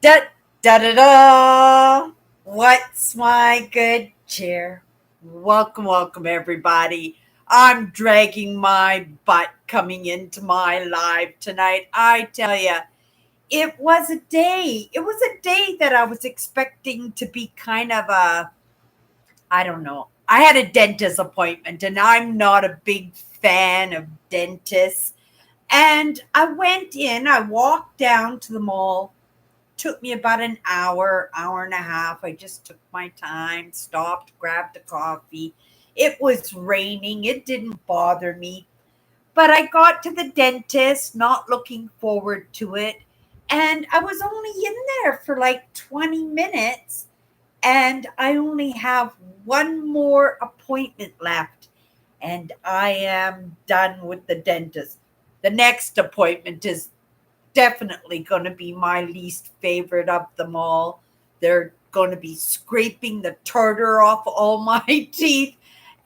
Da da da da. What's my good cheer? Welcome, welcome, everybody. I'm dragging my butt coming into my live tonight. I tell you, it was a day. It was a day that I was expecting to be kind of a, I don't know. I had a dentist appointment, and I'm not a big fan of dentists. And I went in, I walked down to the mall. Took me about an hour, hour and a half. I just took my time, stopped, grabbed a coffee. It was raining. It didn't bother me. But I got to the dentist, not looking forward to it. And I was only in there for like 20 minutes. And I only have one more appointment left. And I am done with the dentist. The next appointment is definitely going to be my least favorite of them all. They're going to be scraping the tartar off all my teeth.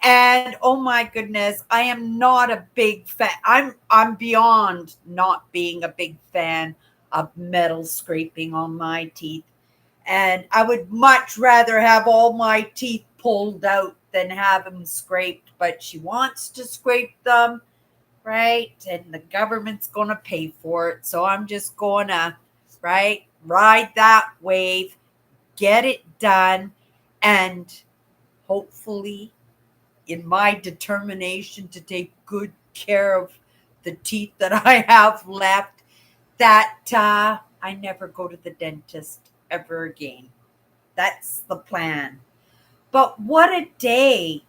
And oh my goodness, I am not a big fan. I'm beyond not being a big fan of metal scraping on my teeth. And I would much rather have all my teeth pulled out than have them scraped. But she wants to scrape them, right? And the government's going to pay for it. So I'm just going to, right, ride that wave, get it done, and hopefully, in my determination to take good care of the teeth that I have left, that I never go to the dentist ever again. That's the plan. But what a day.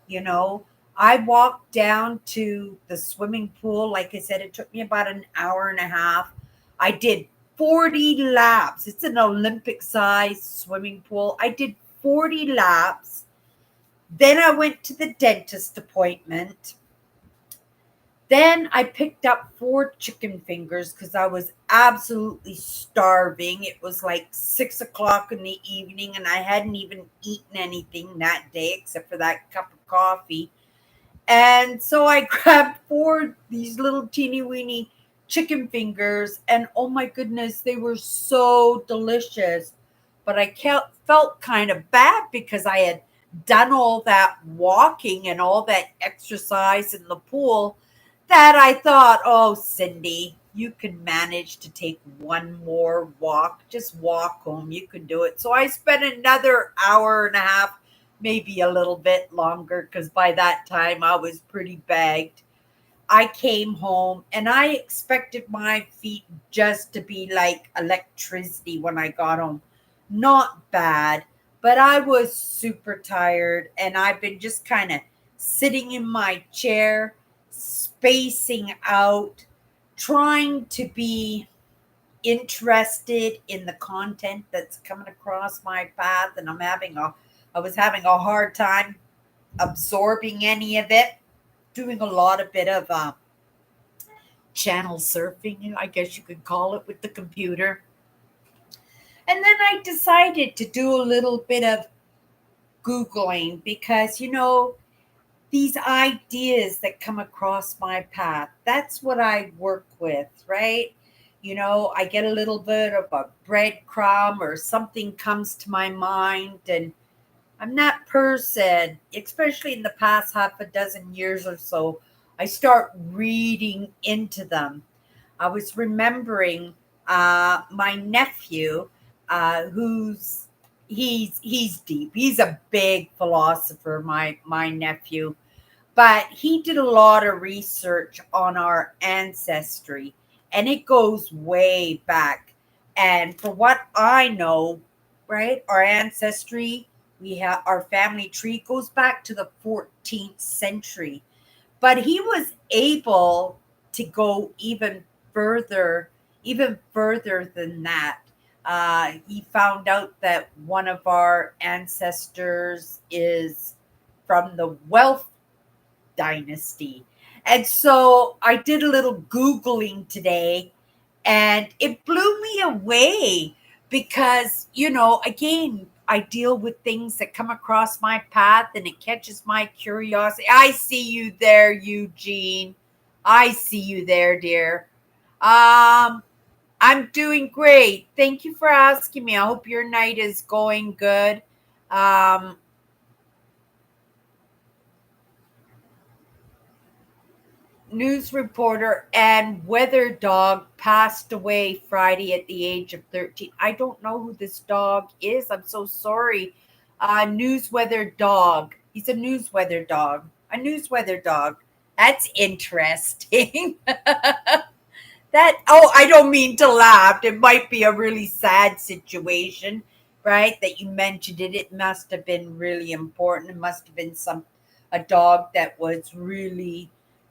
I walked down to the swimming pool. Like I said, it took me about an hour and a half. I did 40 laps. It's an Olympic sized swimming pool. I did 40 laps. Then I went to the dentist appointment. Then I picked up 4 chicken fingers because I was absolutely starving. It was like 6 o'clock in the evening, and I hadn't even eaten anything that day except for that cup of coffee. And so I grabbed four these little teeny weeny chicken fingers, and oh my goodness, they were so delicious. But I felt kind of bad because I had done all that walking and all that exercise in the pool that I thought, oh, Cindy, you can manage to take one more walk. Just walk home. You can do it. So I spent another hour and a half, maybe a little bit longer, because by that time I was pretty bagged. I came home and I expected my feet just to be like electricity when I got home. Not bad, but I was super tired, and I've been just kind of sitting in my chair, spacing out, trying to be interested in the content that's coming across my path, and I was having a hard time absorbing any of it, doing a lot of bit of channel surfing, I guess you could call it, with the computer. And then I decided to do a little bit of Googling because, these ideas that come across my path, that's what I work with, right? I get a little bit of a breadcrumb or something comes to my mind, and I'm that person, especially in the past half a dozen years or so. I start reading into them. I was remembering my nephew, who's he's deep. He's a big philosopher. My nephew, but he did a lot of research on our ancestry, and it goes way back. And for what I know, right, our ancestry, we have our family tree goes back to the 14th century, but he was able to go even further than that. He found out that one of our ancestors is from the wealth dynasty. And so I did a little Googling today, and it blew me away because, again, I deal with things that come across my path and it catches my curiosity. I see you there, Eugene. I see you there, dear. Um, I'm doing great. Thank you for asking me. I hope your night is going good. Um, News reporter and weather dog passed away Friday at the age of 13. I don't know who this dog is. I'm so sorry. News weather dog. He's a news weather dog. A news weather dog. That's interesting. I don't mean to laugh. It might be a really sad situation, right? That you mentioned it. It must have been really important. It must have been a dog that was really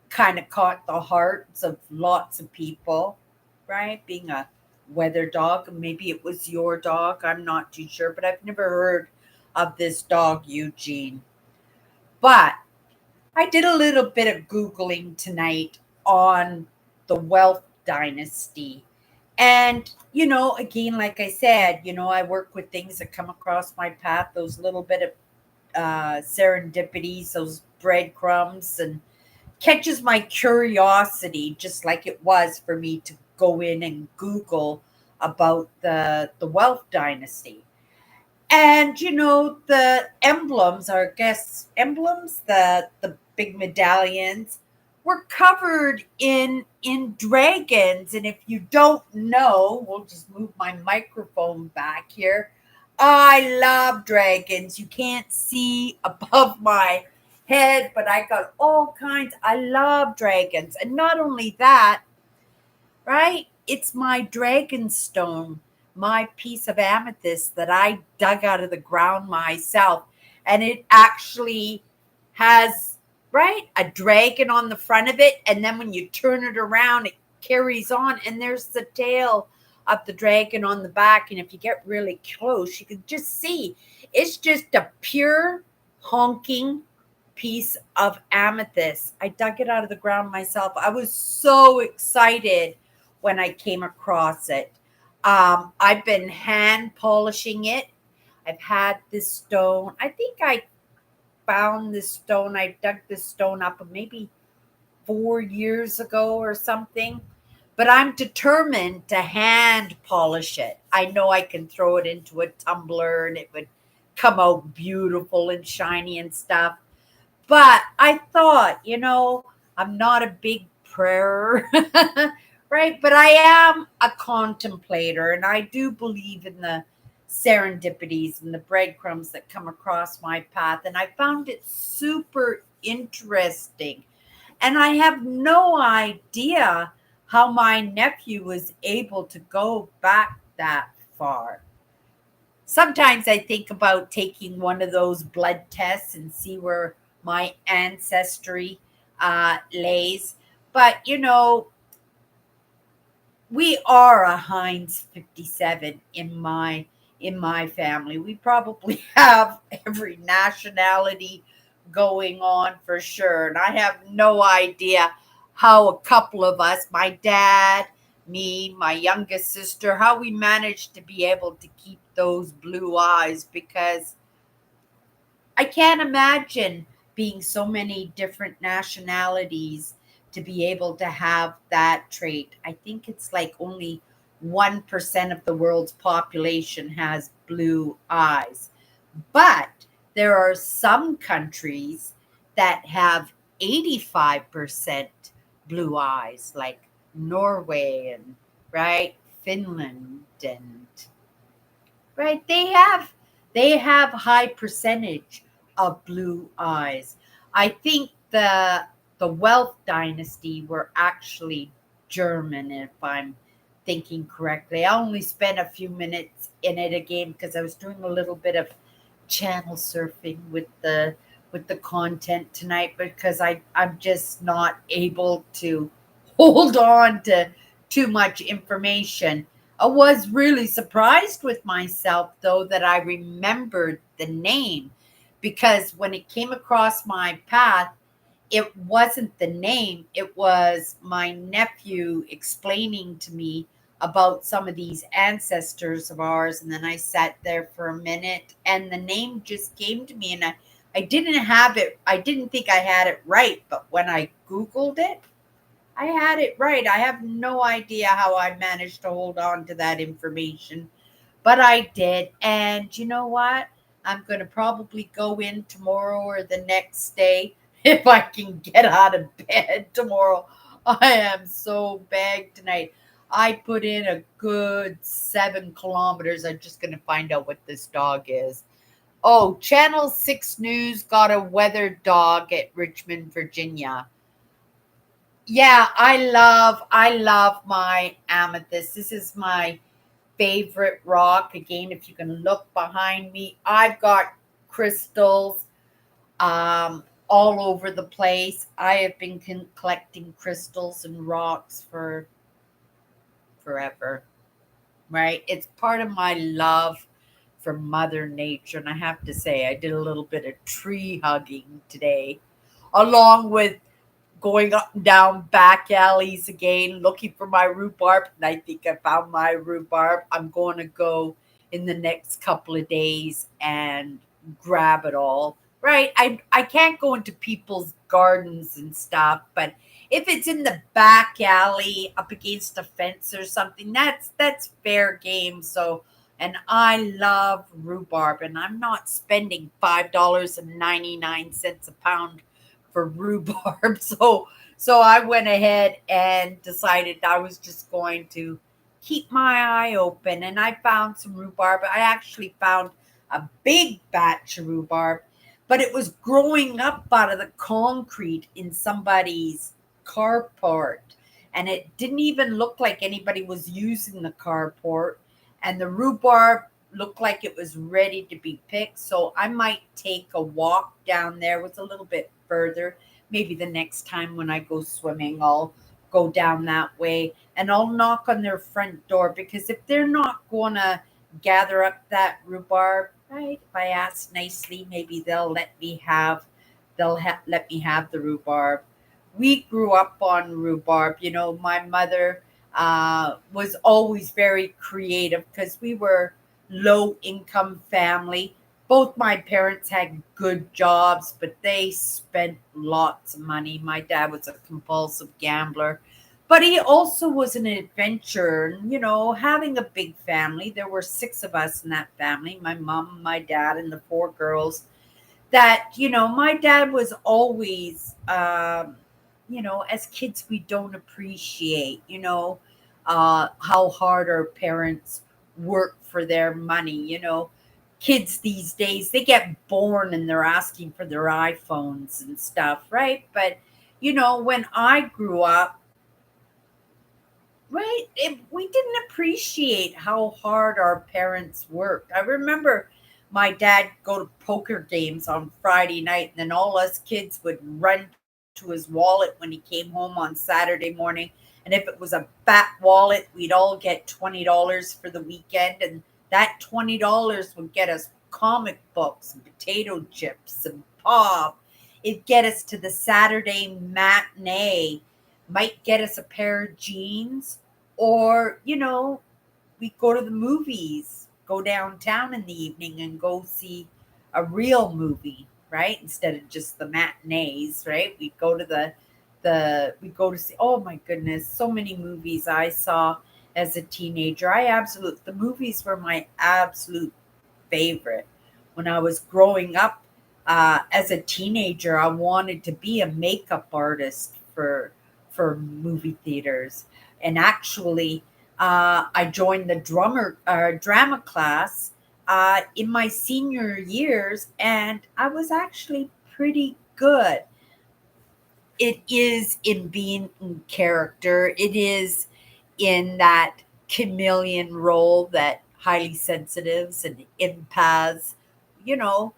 kind of caught the hearts of lots of people, right? Being a weather dog. Maybe it was your dog. I'm not too sure, but I've never heard of this dog, Eugene. But I did a little bit of Googling tonight on the wealth dynasty. And, again, like I said, I work with things that come across my path, those little bit of serendipities, those breadcrumbs, and catches my curiosity, just like it was for me to go in and Google about the wealth dynasty. And the emblems, our guests' emblems, the big medallions, were covered in dragons. And if you don't know, we'll just move my microphone back here. I love dragons. You can't see above my head, but I got all kinds. I love dragons. And not only that, right? It's my dragon stone, my piece of amethyst that I dug out of the ground myself. And it actually has, right, a dragon on the front of it. And then when you turn it around, it carries on. And there's the tail of the dragon on the back. And if you get really close, you can just see it's just a pure honking piece of amethyst. I dug it out of the ground myself. I was so excited when I came across it. I've been hand polishing it. I've had this stone. I think I found this stone. I dug this stone up maybe 4 years ago or something. But I'm determined to hand polish it. I know I can throw it into a tumbler and it would come out beautiful and shiny and stuff. But I thought, I'm not a big prayer, right? But I am a contemplator and I do believe in the serendipities and the breadcrumbs that come across my path. And I found it super interesting. And I have no idea how my nephew was able to go back that far. Sometimes I think about taking one of those blood tests and see where my ancestry lays. But we are a Heinz 57 in my family. We probably have every nationality going on for sure. And I have no idea how a couple of us, my dad, me, my youngest sister, how we managed to be able to keep those blue eyes, because I can't imagine being so many different nationalities to be able to have that trait. I think it's like only 1% of the world's population has blue eyes. But there are some countries that have 85% blue eyes, like Norway and, right, Finland, and right, they have high percentage of blue eyes. I think the wealth dynasty were actually German, if I'm thinking correctly. I only spent a few minutes in it again because I was doing a little bit of channel surfing with the content tonight, because I'm just not able to hold on to too much information. I was really surprised with myself, though, that I remembered the name, because when it came across my path, it wasn't the name, it was my nephew explaining to me about some of these ancestors of ours. And then I sat there for a minute and the name just came to me, and I didn't have it. I didn't think I had it right. But when I Googled it, I had it right. I have no idea how I managed to hold on to that information, but I did. And you know what? I'm going to probably go in tomorrow or the next day if I can get out of bed tomorrow. I am so bagged tonight. I put in a good 7 kilometers. I'm just going to find out what this dog is. Oh, Channel 6 News got a weather dog at Richmond, Virginia. Yeah, I love my amethyst. This is my favorite rock. Again, if you can look behind me, I've got crystals all over the place. I have been collecting crystals and rocks for forever, right? It's part of my love for Mother Nature. And I have to say, I did a little bit of tree hugging today, along with going up and down back alleys again, looking for my rhubarb. And I think I found my rhubarb. I'm going to go in the next couple of days and grab it all. Right? I can't go into people's gardens and stuff, but if it's in the back alley up against a fence or something, that's fair game. So, and I love rhubarb, and I'm not spending $5.99 a pound for rhubarb. So I went ahead and decided I was just going to keep my eye open, and I found some rhubarb. I actually found a big batch of rhubarb, but it was growing up out of the concrete in somebody's carport, and it didn't even look like anybody was using the carport, and the rhubarb looked like it was ready to be picked. So I might take a walk down there. It was a little bit further. Maybe the next time when I go swimming, I'll go down that way and I'll knock on their front door, because if they're not going to gather up that rhubarb, right? If I ask nicely, maybe let me have the rhubarb. We grew up on rhubarb. You know, my mother was always very creative because we were low income family. Both my parents had good jobs, but they spent lots of money. My dad was a compulsive gambler, but he also was an adventurer. You know, having a big family, there were 6 of us in that family, my mom, my dad, and the 4 girls. That, you know, my dad was always, as kids, we don't appreciate, how hard our parents work for their money. Kids these days, they get born and they're asking for their iPhones and stuff, right? But, when I grew up, right, we didn't appreciate how hard our parents worked. I remember my dad go to poker games on Friday night, and then all us kids would run to his wallet when he came home on Saturday morning. And if it was a fat wallet, we'd all get $20 for the weekend, and that $20 would get us comic books and potato chips and pop. It'd get us to the Saturday matinee, might get us a pair of jeans, or, we go to the movies, go downtown in the evening and go see a real movie, right? Instead of just the matinees, right? We go to see, oh my goodness, so many movies I saw as a teenager. The movies were my absolute favorite. When I was growing up, as a teenager, I wanted to be a makeup artist for movie theaters, and actually, I joined the drama class in my senior years, and I was actually pretty good. It is in being in character. It is in that chameleon role that highly sensitives and empaths, you know,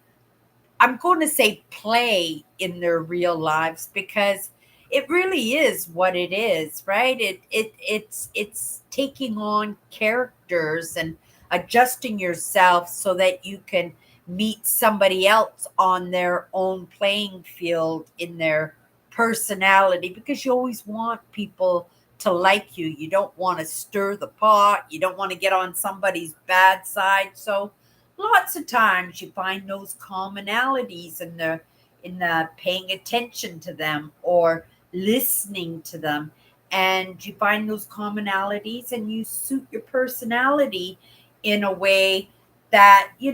I'm going to say play in their real lives, because it really is what it is, right? It's taking on characters and adjusting yourself so that you can meet somebody else on their own playing field in their personality, because you always want people to like you. You don't want to stir the pot. You don't want to get on somebody's bad side. So lots of times you find those commonalities in the paying attention to them or listening to them. and you find those commonalities and you suit your personality in a way that, they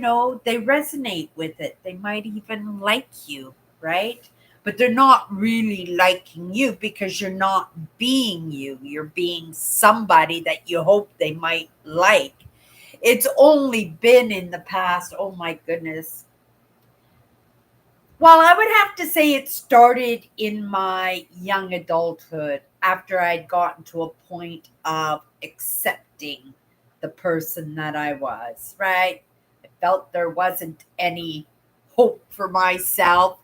resonate with it. They might even like you, right? But they're not really liking you because you're not being you. You're being somebody that you hope they might like. It's only been in the past, oh my goodness. Well, I would have to say it started in my young adulthood after I'd gotten to a point of accepting the person that I was, right? I felt there wasn't any hope for myself,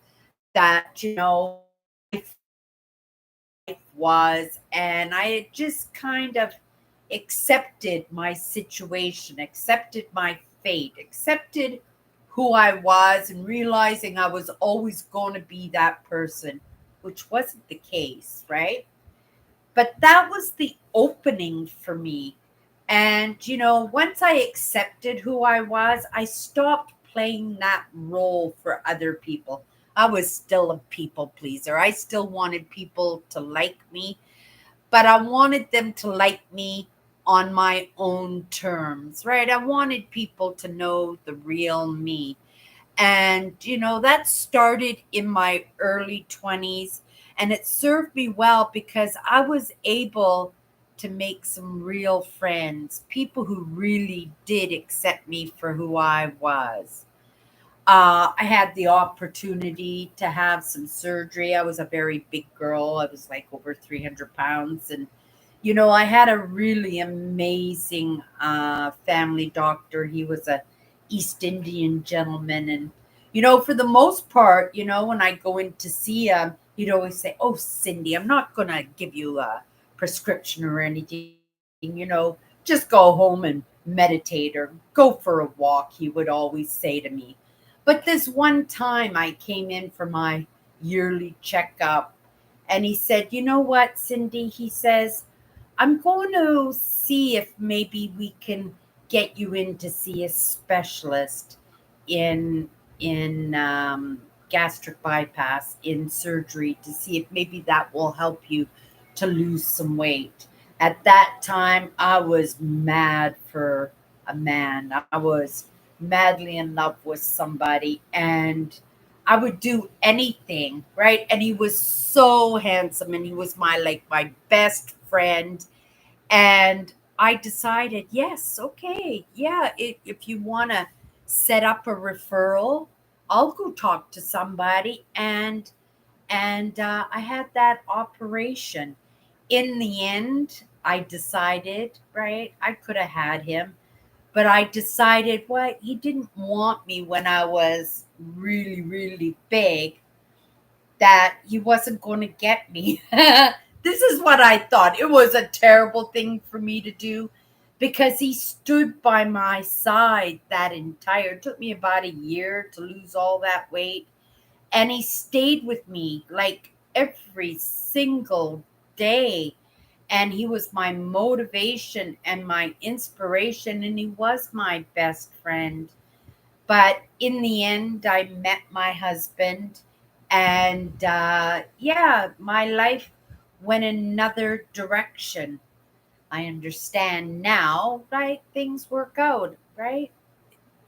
that, life was, and I had just kind of accepted my situation, accepted my fate, accepted who I was, and realizing I was always going to be that person, which wasn't the case, right? But that was the opening for me. And, once I accepted who I was, I stopped playing that role for other people. I was still a people pleaser. I still wanted people to like me, but I wanted them to like me on my own terms, right? I wanted people to know the real me. And, that started in my early 20s, and it served me well because I was able to make some real friends, people who really did accept me for who I was. I had the opportunity to have some surgery. I was a very big girl. I was like over 300 pounds. And, I had a really amazing family doctor. He was a East Indian gentleman. And, for the most part, when I go in to see him, he'd always say, "Oh, Cindy, I'm not going to give you a prescription or anything, just go home and meditate or go for a walk," he would always say to me. But this one time I came in for my yearly checkup, and he said, "You know what, Cindy?" He says, "I'm going to see if maybe we can get you in to see a specialist in gastric bypass, in surgery, to see if maybe that will help you to lose some weight." At that time, I was mad for a man. I was madly in love with somebody, and I would do anything, right? And he was so handsome, and he was my best friend. And I decided, yes, okay, yeah, if you want to set up a referral, I'll go talk to somebody. And I had that operation. In the end, I decided, right, I could have had him, but I decided, what, he didn't want me when I was really, really big, that he wasn't going to get me. This is what I thought. It was a terrible thing for me to do because he stood by my side that entire, it took me about a year to lose all that weight. And he stayed with me like every single day. And he was my motivation and my inspiration, and he was my best friend. But in the end, I met my husband, and yeah, my life went another direction. I understand now, right? Things work out, right?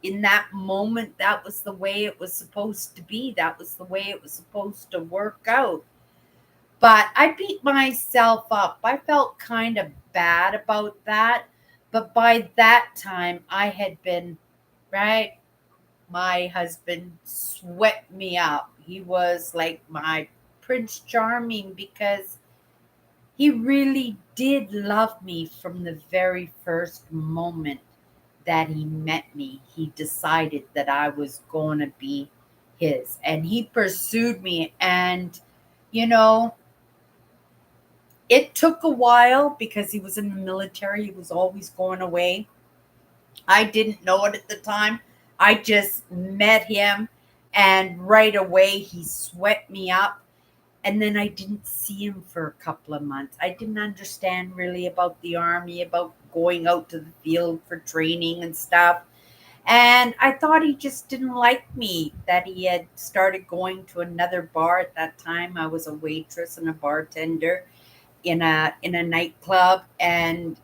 In that moment, that was the way it was supposed to be. That was the way it was supposed to work out. But I beat myself up. I felt kind of bad about that. But by that time, I had been, right? My husband swept me up. He was like my Prince Charming because he really did love me from the very first moment that he met me. He decided that I was going to be his, and he pursued me. And, you know, it took a while because he was in the military, he was always going away. I didn't know it at the time. I just met him, and right away he swept me up. And then I didn't see him for a couple of months. I didn't understand really about the army, about going out to the field for training and stuff. And I thought he just didn't like me, that he had started going to another bar. At that time, I was a waitress and a bartender. in a nightclub, and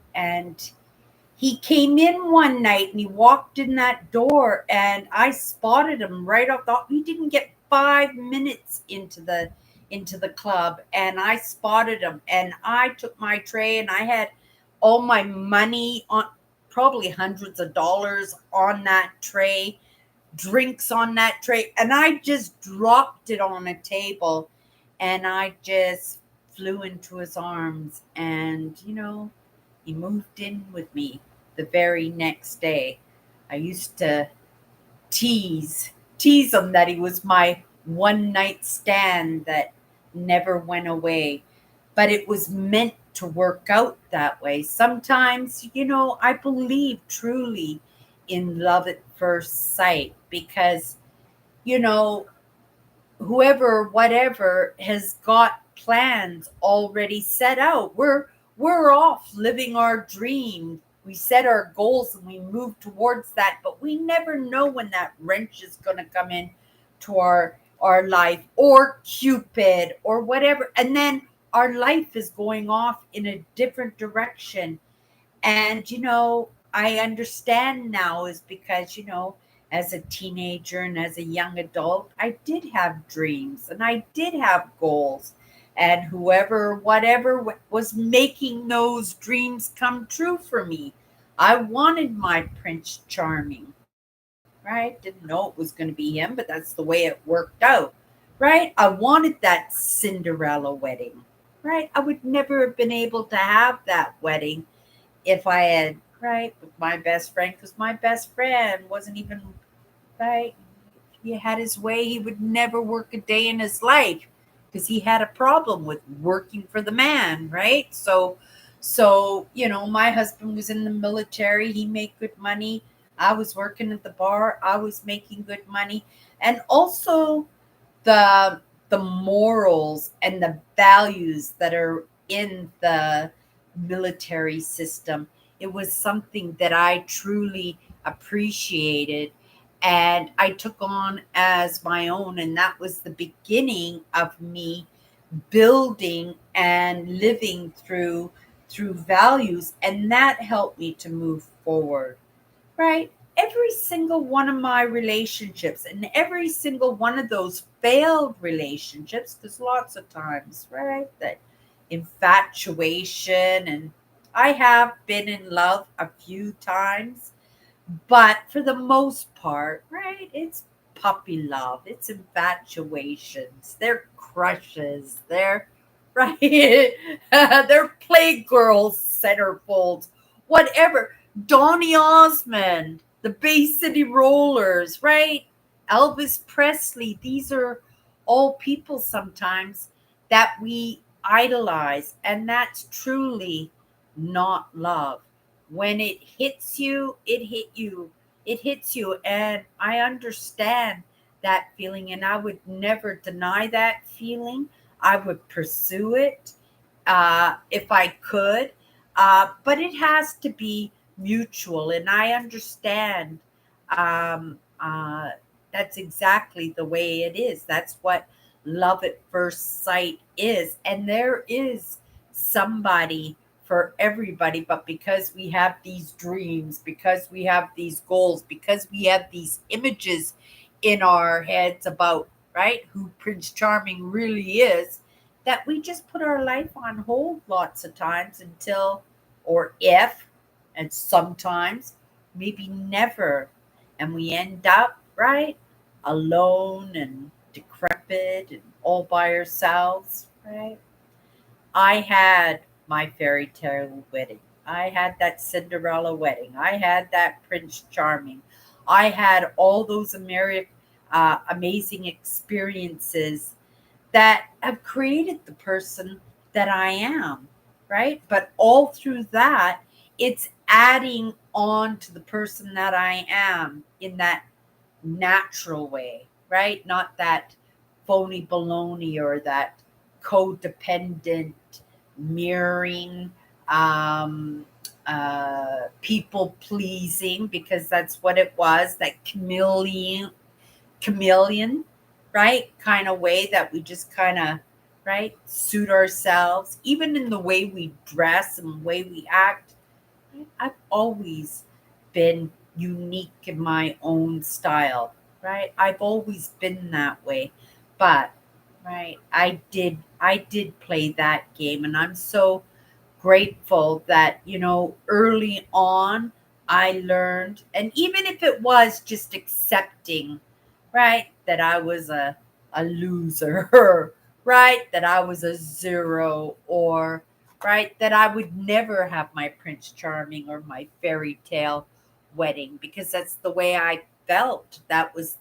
he came in one night and he walked in that door and I spotted him right off the he didn't get 5 minutes into the club, and I spotted him, and I took my tray and I had all my money on, probably hundreds of dollars on that tray, drinks on that tray, and I just dropped it on a table, and I just flew into his arms, and he moved in with me the very next day. I used to tease him that he was my one night stand that never went away. But it was meant to work out that way. Sometimes, I believe truly in love at first sight because, you know, whoever, whatever, has got plans already set out. We're off living our dream. We set our goals and we move towards that, but we never know when that wrench is going to come in to our life, or Cupid or whatever, and then our life is going off in a different direction. And, I understand now is because, as a teenager and as a young adult, I did have dreams and I did have goals. And whoever, whatever was making those dreams come true for me. I wanted my Prince Charming, right? Didn't know it was going to be him, but that's the way it worked out, right? I wanted that Cinderella wedding, right? I would never have been able to have that wedding if I had, right, with my best friend, because my best friend wasn't even, right, he had his way. He would never work a day in his life because he had a problem with working for the man, right? So, my husband was in the military. He made good money. I was working at the bar. I was making good money. And also the the morals and the values that are in the military system. It was something that I truly appreciated and I took on as my own, and that was the beginning of me building and living through values, and that helped me to move forward, right? Every single one of my relationships and every single one of those failed relationships, because lots of times, right, that infatuation, and I have been in love a few times, but for the most part, right, it's puppy love, it's infatuations, they're crushes, they're right, they're playgirls, centerfolds, whatever. Donny Osmond, the Bay City Rollers, right? Elvis Presley. These are all people sometimes that we idolize, and that's truly not love. When it hits you, it hit you. It hits you, and I understand that feeling, and I would never deny that feeling. I would pursue it if I could, but it has to be mutual, and I understand um, uh, that's exactly the way it is. That's what love at first sight is, and there is somebody for everybody. But because we have these dreams, because we have these goals, because we have these images in our heads about, right, who Prince Charming really is, that we just put our life on hold lots of times until, or if, and sometimes, maybe never. And we end up, right, alone and decrepit and all by ourselves, right? I had my fairy tale wedding. I had that Cinderella wedding. I had that Prince Charming. I had all those amazing experiences that have created the person that I am, right? But all through that, it's adding on to the person that I am in that natural way, right? Not that phony baloney or that codependent mirroring, um, people pleasing, because that's what it was, that chameleon, right, kind of way that we just kind of right? Suit ourselves, even in the way we dress and the way we act. Right? I've always been unique in my own style, right? I've always been that way. But right, I did play that game, and I'm so grateful that, early on I learned, and even if it was just accepting, right, that I was a loser, right, that I was a zero, or right, that I would never have my Prince Charming or my fairy tale wedding, because that's the way I felt. That was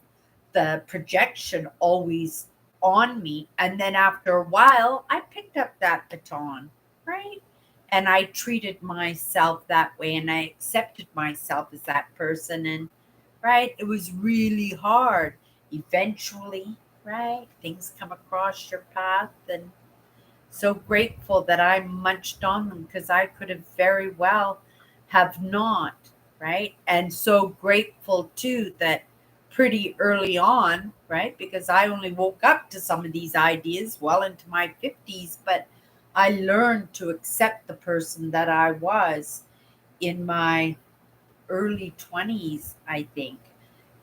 the projection always on me. And then after a while, I picked up that baton, right? And I treated myself that way, and I accepted myself as that person. And right, it was really hard. Eventually, right, things come across your path, and so grateful that I munched on them, because I could have very well have not, right? And so grateful too that pretty early on, right? Because I only woke up to some of these ideas well into my 50s, but I learned to accept the person that I was in my early 20s, I think.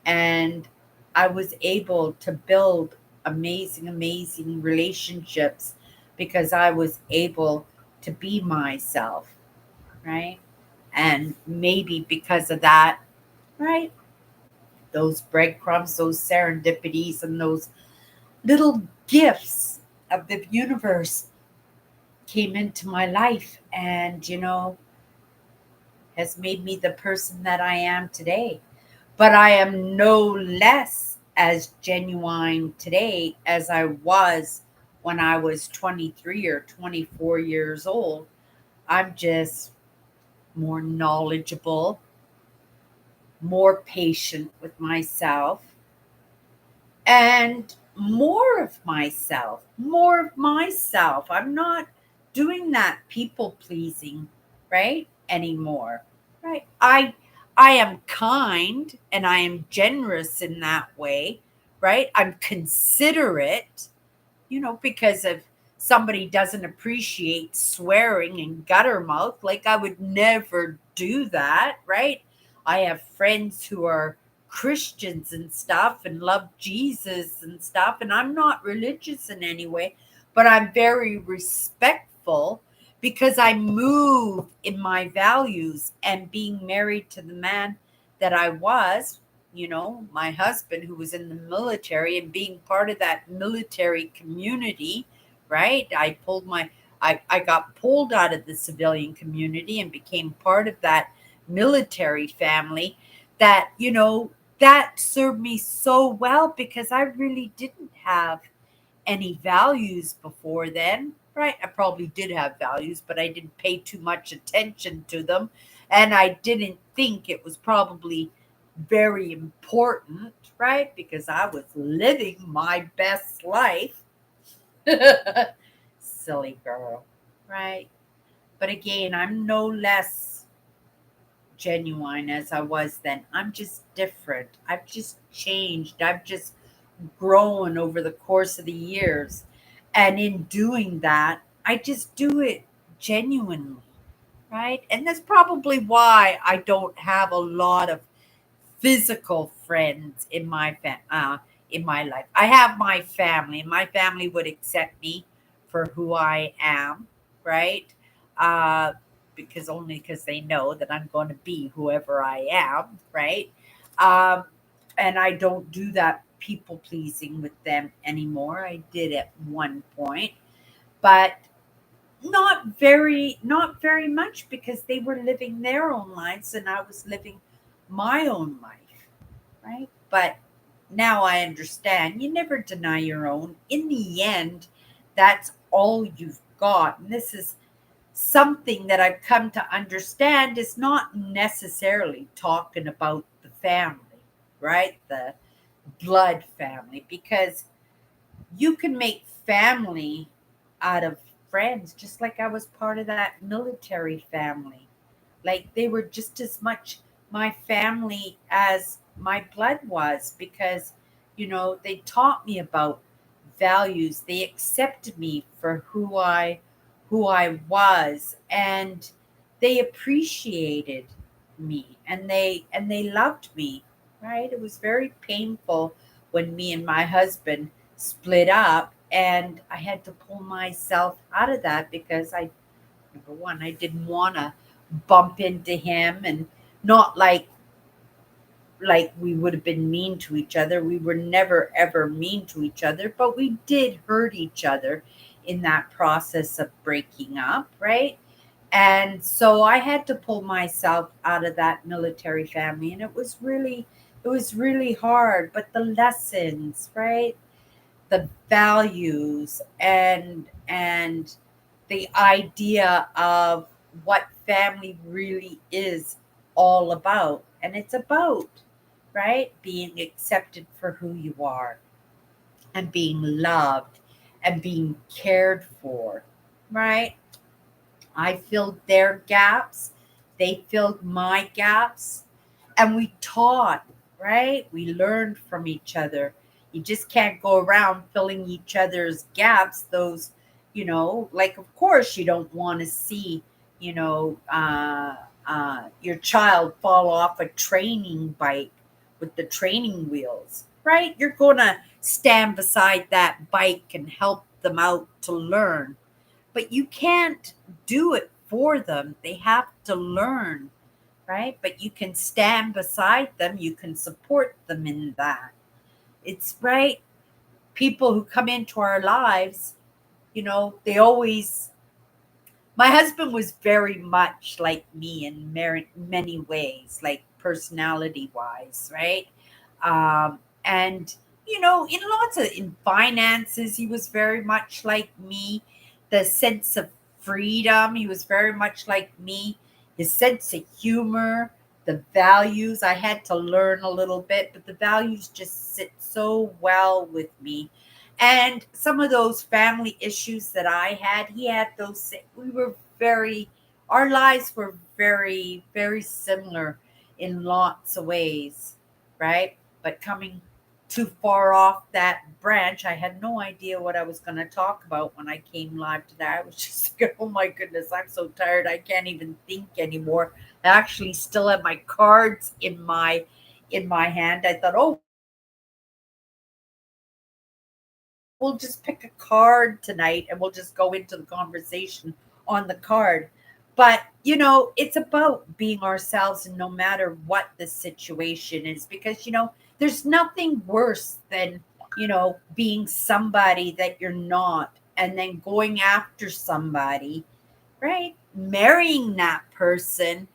And I was able to build amazing, amazing relationships because I was able to be myself, right? And maybe because of that, right? Those breadcrumbs, those serendipities, and those little gifts of the universe came into my life, and, has made me the person that I am today. But I am no less as genuine today as I was when I was 23 or 24 years old. I'm just more knowledgeable, more patient with myself, and more of myself. I'm not doing that people pleasing, right, anymore. Right? I am kind and I am generous in that way, right? I'm considerate, because if somebody doesn't appreciate swearing and gutter mouth, like I would never do that, right? I have friends who are Christians and stuff and love Jesus and stuff, and I'm not religious in any way, but I'm very respectful because I move in my values, and being married to the man that I was, my husband who was in the military, and being part of that military community, right? I got pulled out of the civilian community and became part of that military family that, that served me so well because I really didn't have any values before then, right? I probably did have values, but I didn't pay too much attention to them. And I didn't think it was probably very important, right? Because I was living my best life. Silly girl, right? But again, I'm no less genuine as I was then. I'm just different. I've just changed. I've just grown over the course of the years. And in doing that, I just do it genuinely, right? And that's probably why I don't have a lot of physical friends in my life. I have my family, and my family would accept me for who I am, right? Uh, because they know that I'm going to be whoever I am, right? Um, and I don't do that people pleasing with them anymore. I did at one point, but not very much, because they were living their own lives and I was living my own life, right? But now I understand you never deny your own. In the end, that's all you've got. And this is something that I've come to understand is not necessarily talking about the family, right? The blood family, because you can make family out of friends, just like I was part of that military family. Like they were just as much my family as my blood was, because they taught me about values. They accepted me for who I was, and they appreciated me, and they loved me, right? It was very painful when me and my husband split up, and I had to pull myself out of that because number one, I didn't want to bump into him, and not like we would have been mean to each other. We were never ever mean to each other, but we did hurt each other in that process of breaking up, right? And so I had to pull myself out of that military family, and it was really hard, but the lessons, right? The values and the idea of what family really is all about. And it's about, right, being accepted for who you are, and being loved, and being cared for, right? I filled their gaps, they filled my gaps, and we taught, right? We learned from each other. You just can't go around filling each other's gaps. Those, like, of course, you don't want to see, your child fall off a training bike with the training wheels, right? You're going to stand beside that bike and help them out to learn, but you can't do it for them. They have to learn, right? But you can stand beside them, you can support them in that. It's right. People who come into our lives, they always, my husband was very much like me in many ways, like personality wise, right? And in lots of in finances, he was very much like me. The sense of freedom, he was very much like me. His sense of humor, the values, I had to learn a little bit, but the values just sit so well with me. And some of those family issues that I had, he had those. We were very, our lives were very, very similar in lots of ways, right? But coming too far off that branch, I had no idea what I was going to talk about when I came live today. I was just like, oh my goodness, I'm so tired. I can't even think anymore. I actually still have my cards in my hand. I thought, oh, we'll just pick a card tonight and we'll just go into the conversation on the card. But, it's about being ourselves, and no matter what the situation is, because, there's nothing worse than, being somebody that you're not, and then going after somebody, right? Marrying that person,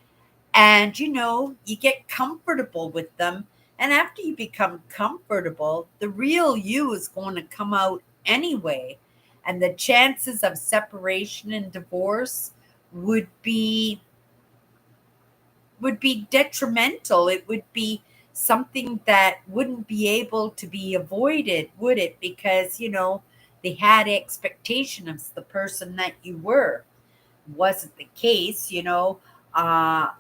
and you get comfortable with them, and after you become comfortable, the real you is going to come out anyway, and the chances of separation and divorce would be would be detrimental. It would be something that wouldn't be able to be avoided, would it? Because they had expectation of the person that you were. Wasn't the case. I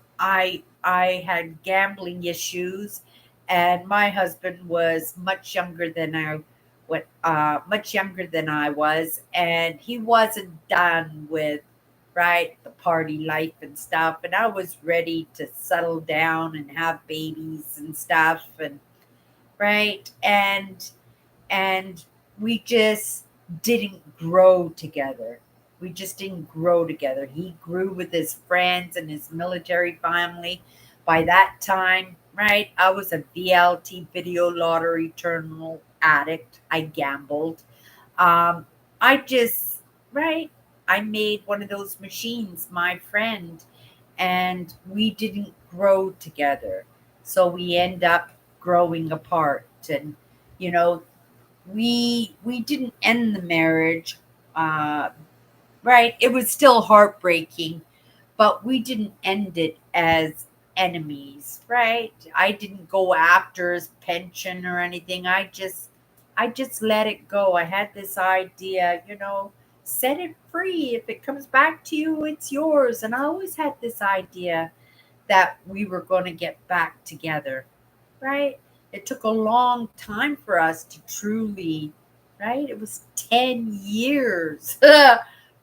had gambling issues, and my husband was much younger than I was, and he wasn't done with, right, the party life and stuff, and I was ready to settle down and have babies and stuff, and right, and we just didn't grow together. We just didn't grow together. He grew with his friends and his military family. By that time, right, I was a VLT, video lottery terminal addict. I gambled. I just, right, I made one of those machines my friend, and we didn't grow together. So we end up growing apart. And, you know, we didn't end the marriage, uh, right? It was still heartbreaking, but we didn't end it as enemies, right? I didn't go after his pension or anything. I just let it go. I had this idea, set it free. If it comes back to you, it's yours. And I always had this idea that we were going to get back together, right? It took a long time for us to truly, right? It was 10 years,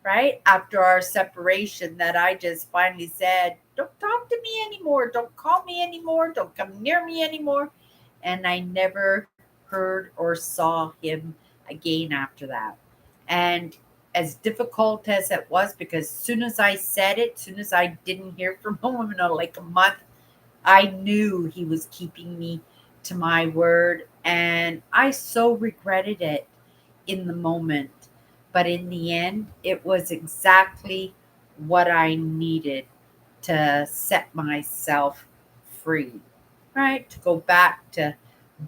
right? After our separation that I just finally said, don't talk to me anymore. Don't call me anymore. Don't come near me anymore. And I never heard or saw him again after that. And as difficult as it was, because soon as I said it, soon as I didn't hear from him in like a month, I knew he was keeping me to my word, and I so regretted it in the moment. But in the end, it was exactly what I needed to set myself free, right? To go back to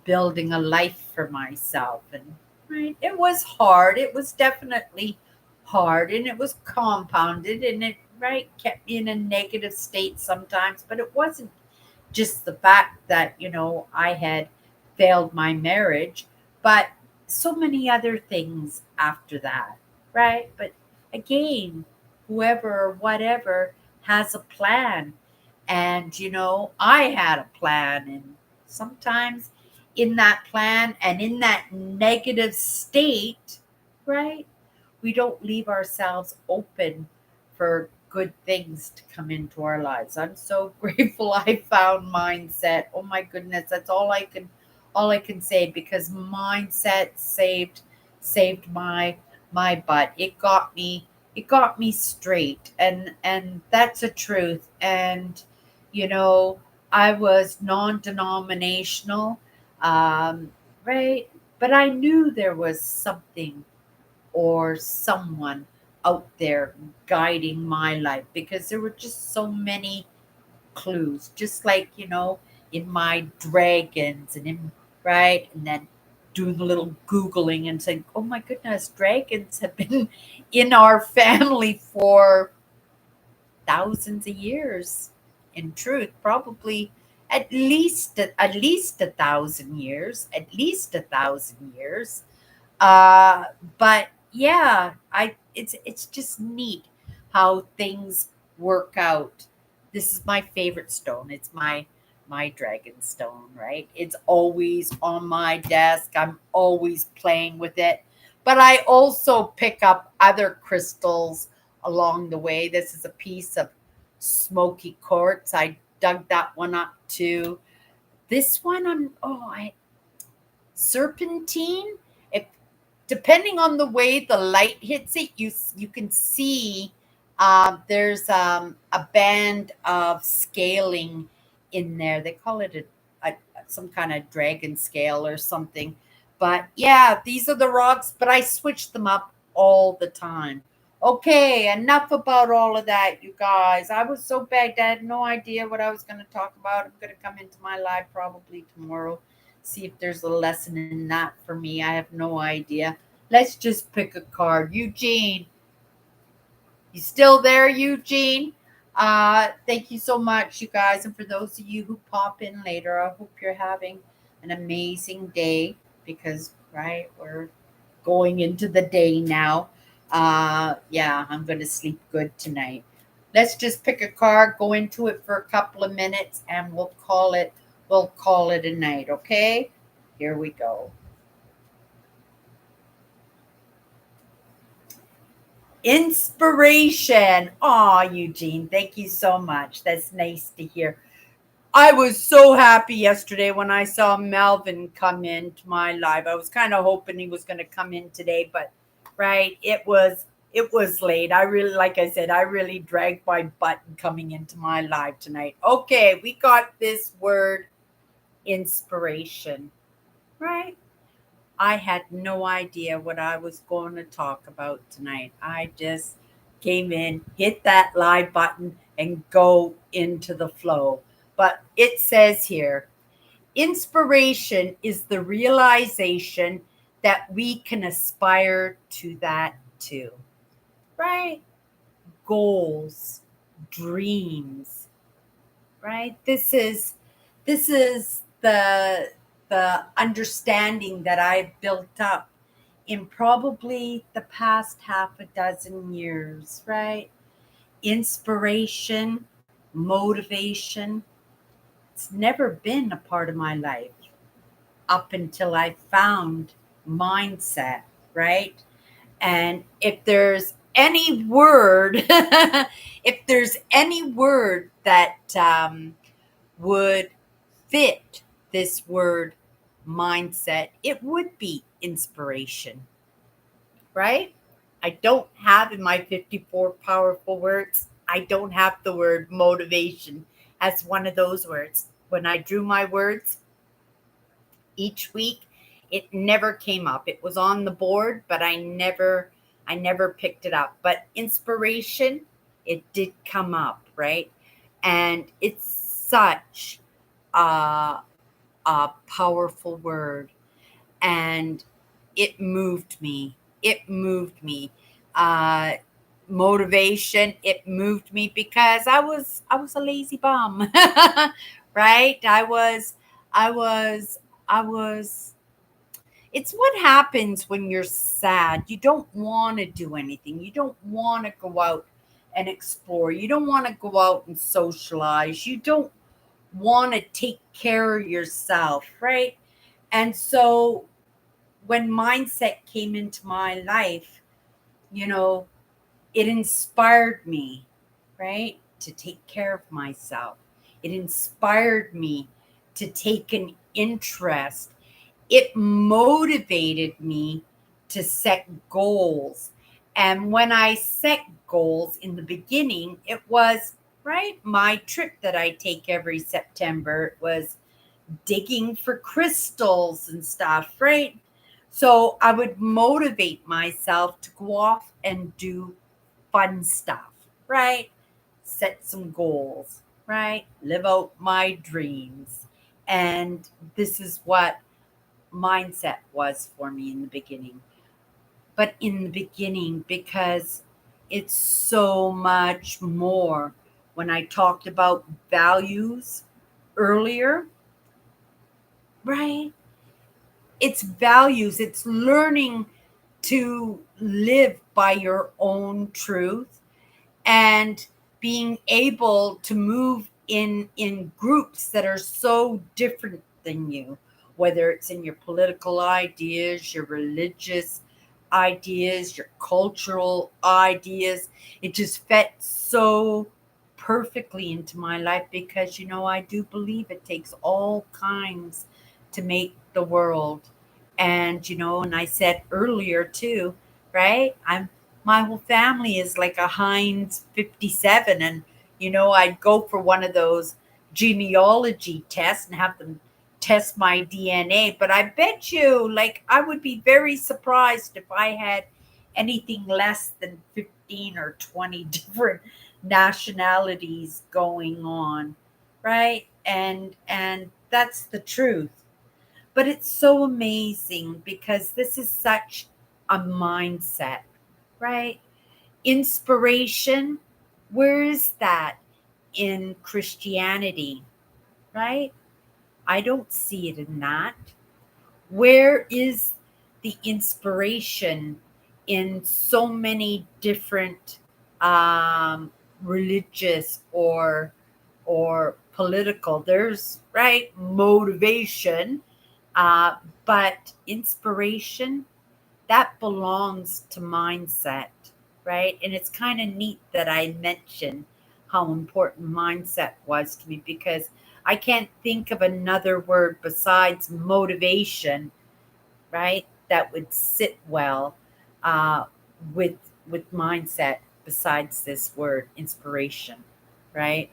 building a life for myself. And right, it was hard. It was definitely hard, and it was compounded, and it right kept me in a negative state sometimes, but it wasn't just the fact that, I had failed my marriage, but so many other things after that, right? But again, whoever or whatever has a plan. And, I had a plan. And sometimes in that plan and in that negative state, right? We don't leave ourselves open for good things to come into our lives. I'm so grateful I found mindset. Oh my goodness, that's all I can say, because mindset saved my butt. It got me straight, and that's a truth. And you know, I was non-denominational, right? But I knew there was something or someone out there guiding my life, because there were just so many clues, just like, in my dragons and in, right? And then doing a little Googling and saying, oh my goodness, dragons have been in our family for thousands of years. In truth, probably at least 1,000 years, at least 1,000 years. uh, but yeah, I it's just neat how things work out. This is my favorite stone. It's my dragon stone, right? It's always on my desk. I'm always playing with it. But I also pick up other crystals along the way. This is a piece of smoky quartz. I dug that one up too. This one, I serpentine. If depending on the way the light hits it, you can see there's a band of scaling in there. They call it a some kind of dragon scale or something. But yeah, these are the rocks, but I switch them up all the time. Okay, enough about all of that, you guys. I was so bad, I had no idea what I was going to talk about. I'm going to come into my live probably tomorrow, see if there's a lesson in that for me. I have no idea. Let's just pick a card. Eugene, you still there, Eugene? Thank you so much, you guys. And for those of you who pop in later, I hope you're having an amazing day, because, right, we're going into the day now. Yeah, I'm going to sleep good tonight. Let's just pick a card, go into it for a couple of minutes, and we'll call it a night, okay? Here we go. Inspiration. Aw, Eugene, thank you so much. That's nice to hear. I was so happy yesterday when I saw Melvin come into my live. I was kind of hoping he was going to come in today, but right, it was late. I really, like I said, I really dragged my butt coming into my live tonight. Okay, we got this word inspiration, right? I had no idea what I was going to talk about tonight. I just came in, hit that live button, and go into the flow. But it says here, inspiration is the realization that we can aspire to that too, right? Goals, dreams, right? This is the understanding that I've built up in probably the past half a dozen years, right? Inspiration, motivation, it's never been a part of my life up until I found mindset. right? And if there's any word, if there's any word that would fit this word mindset, it would be inspiration, right? I don't have in my 54 powerful words, I don't have the word motivation as one of those words. When I drew my words each week, it never came up. It was on the board, but I never picked it up. But inspiration, it did come up, right? And it's such a powerful word, and it moved me. It moved me. Uh, Motivation. It moved me because I was a lazy bum, right? I was. It's what happens when you're sad. You don't want to do anything. You don't want to go out and explore. You don't want to go out and socialize. You don't want to take care of yourself, right? And so when mindset came into my life, you know, it inspired me, right, to take care of myself. It inspired me to take an interest. It motivated me to set goals. And when I set goals in the beginning, it was, right, my trip that I take every September. It was digging for crystals and stuff, right? So I would motivate myself to go off and do fun stuff, right? Set some goals, right? Live out my dreams. And this is what mindset was for me in the beginning. But in the beginning, because it's so much more. When I talked about values earlier, right? It's values, it's learning to live by your own truth, and being able to move in groups that are so different than you, whether it's in your political ideas, your religious ideas, your cultural ideas. It just fit so perfectly into my life because I do believe it takes all kinds to make the world. And and I said earlier too, right? My whole family is like a Heinz 57. And I'd go for one of those genealogy tests and have them test my DNA. But I bet you, like, I would be very surprised if I had anything less than 15 or 20 different nationalities going on, right? And that's the truth. But it's so amazing because this is such a mindset, right? Inspiration, where is that in Christianity, right? I don't see it in that. Where is the inspiration in so many different um, religious or political? There's, right, motivation, uh, but inspiration, that belongs to mindset, right? And it's kind of neat that I mentioned how important mindset was to me because I can't think of another word besides motivation, right? That would sit well uh, with mindset besides this word inspiration, right?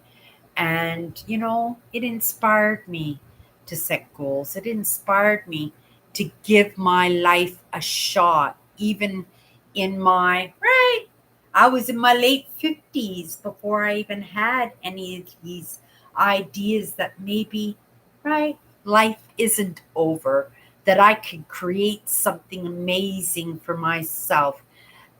And, it inspired me to set goals. It inspired me to give my life a shot, even in my, right? I was in my late 50s before I even had any of these ideas that maybe, right, life isn't over, that I could create something amazing for myself.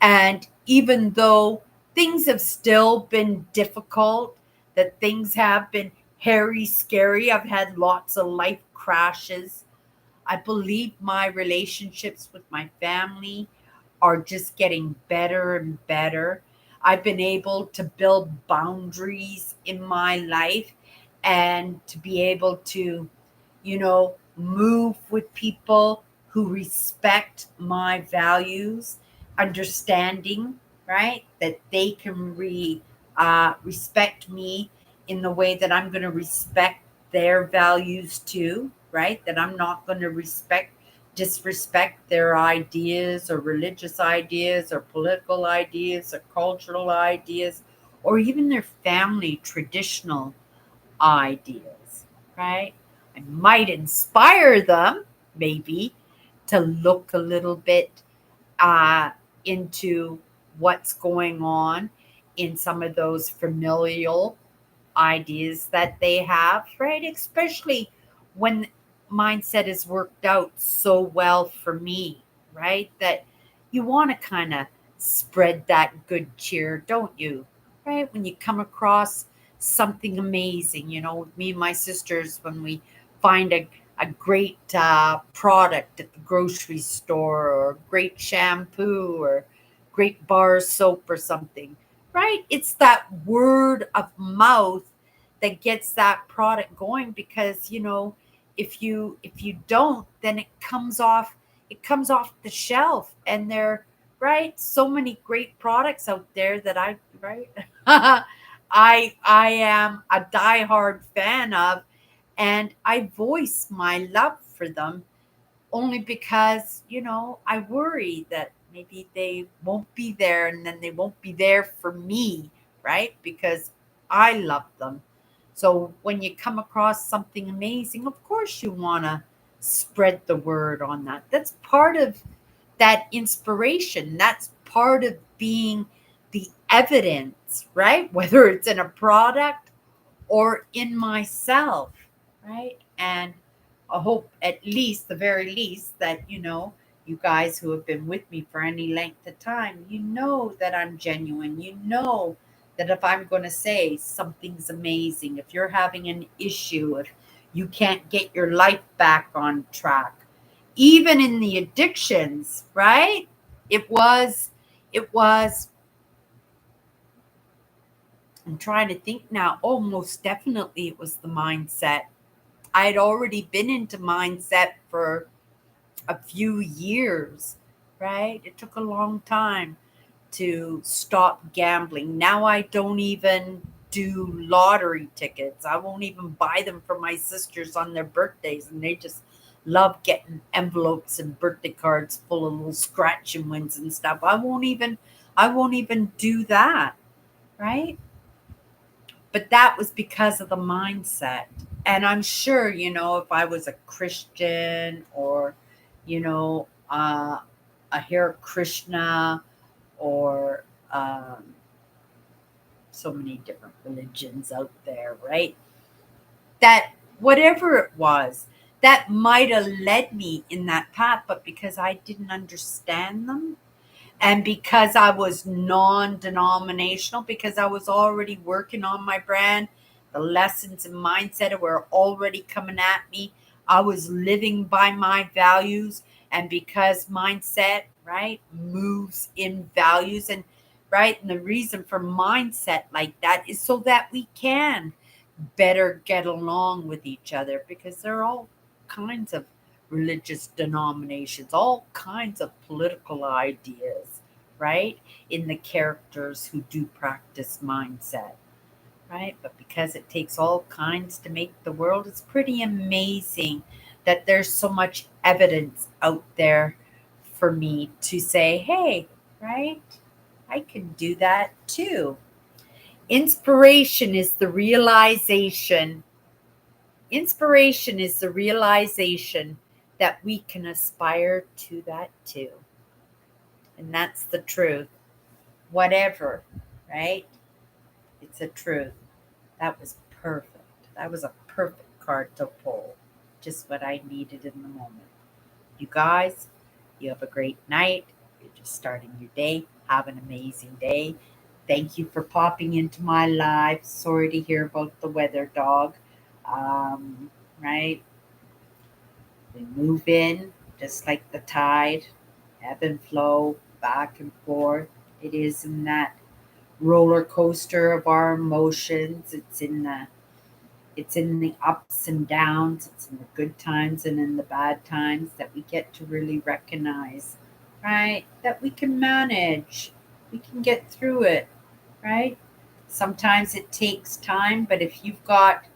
And even though things have still been difficult, that things have been hairy, scary, I've had lots of life crashes. I believe my relationships with my family are just getting better and better. I've been able to build boundaries in my life and to be able to, move with people who respect my values, understanding, right? That they can respect me in the way that I'm going to respect their values too, right? That I'm not going to disrespect their ideas or religious ideas or political ideas or cultural ideas or even their family traditional ideas, right? I might inspire them, maybe, to look a little bit uh, into what's going on in some of those familial ideas that they have, right? Especially when mindset has worked out so well for me, right? That you want to kind of spread that good cheer, don't you? Right? When you come across something amazing, with me and my sisters, when we find a great product at the grocery store or a great shampoo or great bar soap or something, right? It's that word of mouth that gets that product going because if you don't, then it comes off the shelf, and there, right, so many great products out there that I, right, I am a diehard fan of, and I voice my love for them only because, I worry that maybe they won't be there and then they won't be there for me, right? Because I love them. So when you come across something amazing, of course you want to spread the word on that. That's part of that inspiration. That's part of being the evidence, right? Whether it's in a product or in myself, right? And I hope, at least, the very least, that you guys who have been with me for any length of time, you know that I'm genuine. You know that if I'm going to say something's amazing, if you're having an issue, if you can't get your life back on track, even in the addictions, right? It was I'm trying to think now. Oh, most definitely it was the mindset. I had already been into mindset for a few years, right? It took a long time to stop gambling. Now I don't even do lottery tickets. I won't even buy them for my sisters on their birthdays, and they just love getting envelopes and birthday cards full of little scratch and wins and stuff. I won't even do that, right? But that was because of the mindset. And I'm sure, if I was a Christian or, a Hare Krishna or so many different religions out there, right? That whatever it was, that might have led me in that path, but because I didn't understand them, and because I was non denominational, because I was already working on my brand, the lessons and mindset were already coming at me. I was living by my values. And because mindset, right, moves in values, and right, and the reason for mindset like that is so that we can better get along with each other, because there are all kinds of religious denominations, all kinds of political ideas, right? In the characters who do practice mindset, right? But because it takes all kinds to make the world, it's pretty amazing that there's so much evidence out there for me to say, hey, right? I can do that too. Inspiration is the realization Inspiration is the realization that we can aspire to that too. And that's the truth. Whatever, right? It's a truth. That was perfect. That was a perfect card to pull. Just what I needed in the moment. You guys, you have a great night. You're just starting your day. Have an amazing day. Thank you for popping into my live. Sorry to hear about the weather, dog. Right? We move in just like the tide, ebb and flow, back and forth. It is in that roller coaster of our emotions. It's in the ups and downs, it's in the good times and in the bad times that we get to really recognize, right? That we can manage, we can get through it, right? Sometimes it takes time, but if you've got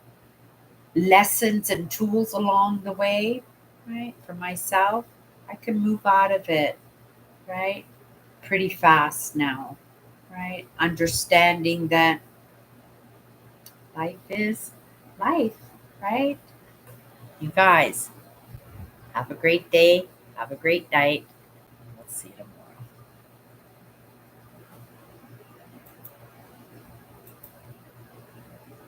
lessons and tools along the way, right? For myself, I can move out of it, right? Pretty fast now, right? Understanding that life is life, right? You guys have a great day, have a great night. We'll see you tomorrow.